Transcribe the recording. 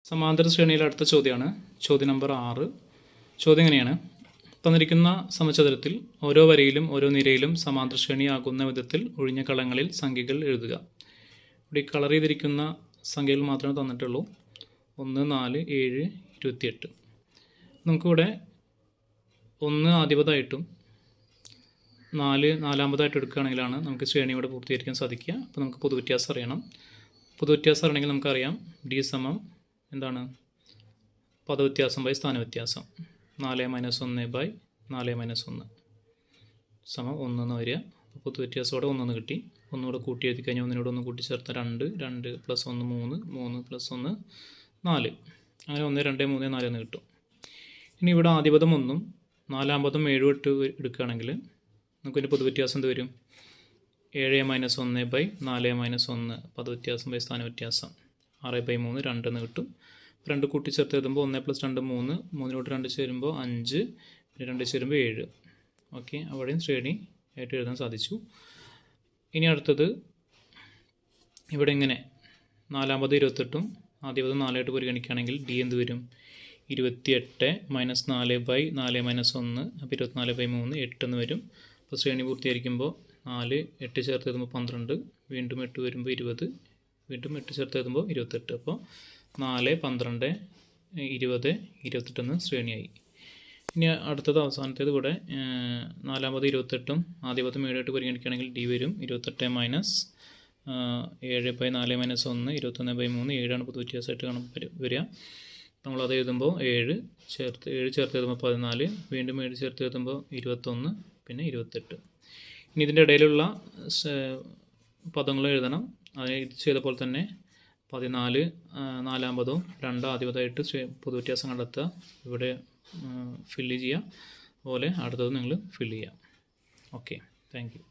സമാന്തര ശ്രേണിയിലെ അടുത്ത ചോദ്യമാണ് ചോദ്യം നമ്പർ 6. ചോദ്യം ഇങ്ങനെയാണ്: തന്നിരിക്കുന്ന സമചതുരത്തിൽ ഓരോ വരിയിലും ഓരോ നിരയിലും സമാന്തര ശ്രേണിയാകുന്ന വിധത്തിൽ ഒഴിഞ്ഞ കളങ്ങളിൽ സംഖ്യകൾ എഴുതുക. ഇവിടെ കളർ ചെയ്തിരിക്കുന്ന സംഖ്യകൾ മാത്രമേ തന്നിട്ടുള്ളൂ. 1, 4, 7, 28. നമുക്കിവിടെ 1 ആദ്യപദമായിട്ടും 4 നാലാമതായിട്ട് എടുക്കുകയാണെങ്കിലാണ് നമുക്ക് ശ്രേണി ഇവിടെ പൂർത്തീകരിക്കാൻ സാധിക്കുക. അപ്പോൾ നമുക്ക് പൊതുവ്യത്യാസം അറിയണം. പൊതുവ്യത്യാസം അറിയണമെങ്കിൽ നമുക്കറിയാം D സമം എന്താണ്? പദവ്യത്യാസം ബൈ സ്ഥാനവ്യത്യാസം. 4 - 1 ബൈ 4 - 1 സമം 1 എന്ന് വരിക. അപ്പോൾ പൊതുവ്യത്യാസത്തോടെ 1 കിട്ടി. ഒന്നുകൂടെ കൂട്ടി എഴുതി കഴിഞ്ഞാൽ ഒന്നിനോട് 1 കൂട്ടി ചേർത്ത് 2, 2 + 1 3, 3 + 1 4. അങ്ങനെ 1, 2, 3, 4 എന്ന് കിട്ടും. ഇനി ഇവിടെ ആദ്യപദം 1ഉം നാലാം പദം 7 ഇട്ട് എടുക്കുകയാണെങ്കിൽ നമുക്കിതിൻ്റെ പൊതുവ്യത്യാസം എന്ത് വരും? 7 - 1 ബൈ 4 - 1 പദവ്യത്യാസം ബൈ സ്ഥാനവ്യത്യാസം 6/3 2 എന്ന് കിട്ടും. 2 കൂട്ടി ചേർത്ത് എഴുതുമ്പോൾ 1 + 2 3, 3നോട്ട് 2 ചേരുമ്പോൾ 5, പിന്നെ 2 ചേരുമ്പോൾ 7. ഓക്കെ, അവിടെയും ശ്രേണി ആയിട്ട് എഴുതാൻ സാധിച്ചു. ഇനി അടുത്തത് ഇവിടെ ഇങ്ങനെ നാലാം പദം 28ഉം ആദ്യപദം 4 ആയിട്ട് പരിഗണിക്കുകയാണെങ്കിൽ D എന്ത് വരും? 28 - 4 ബൈ 4 - 1 അപ്പോൾ 24/3 8 എന്ന് വരും. അപ്പോൾ ശ്രേണി പൂർത്തീകരിക്കുമ്പോൾ 4 8 ചേർത്ത് എഴുതുമ്പോൾ 12, വീണ്ടും 8 വരുമ്പോൾ 20, വീണ്ടും 8 ചേർത്ത് എഴുതുമ്പോൾ 28. അപ്പോൾ 4, 12, 20, 28 എന്ന് ശ്രേണിയായി. ഇനി അടുത്തത് അവസാനത്തേത് ഇവിടെ നാലാം പദം 28ഉം ആദ്യപദം 7 ആയിട്ട് പരിഗണിക്കുകയാണെങ്കിൽ D വരും 28 - 7 ബൈ 4 - 1 21/3 7ആണ് പൊതുവ്യത്യാസമായിട്ട് വരിക. നമ്മളത് എഴുതുമ്പോൾ 7 ചേർത്ത് എഴുതുമ്പോൾ 14, വീണ്ടും 7 ചേർത്ത് എഴുതുമ്പോൾ 21, പിന്നെ 28. ഇനി ഇതിൻ്റെ ഇടയിലുള്ള പദങ്ങൾ എഴുതണം. അത് ചെയ്ത പോലെ തന്നെ 14 നാലാം പദവും 2 ആദ്യപദമായിട്ട് പൊതുവ്യത്യാസം കണ്ടെത്തുക. ഇവിടെ ഫില്ല് ചെയ്യുക. അതുപോലെ അടുത്തത് നിങ്ങൾ ഫില്ല് ചെയ്യുക. Okay, thank you.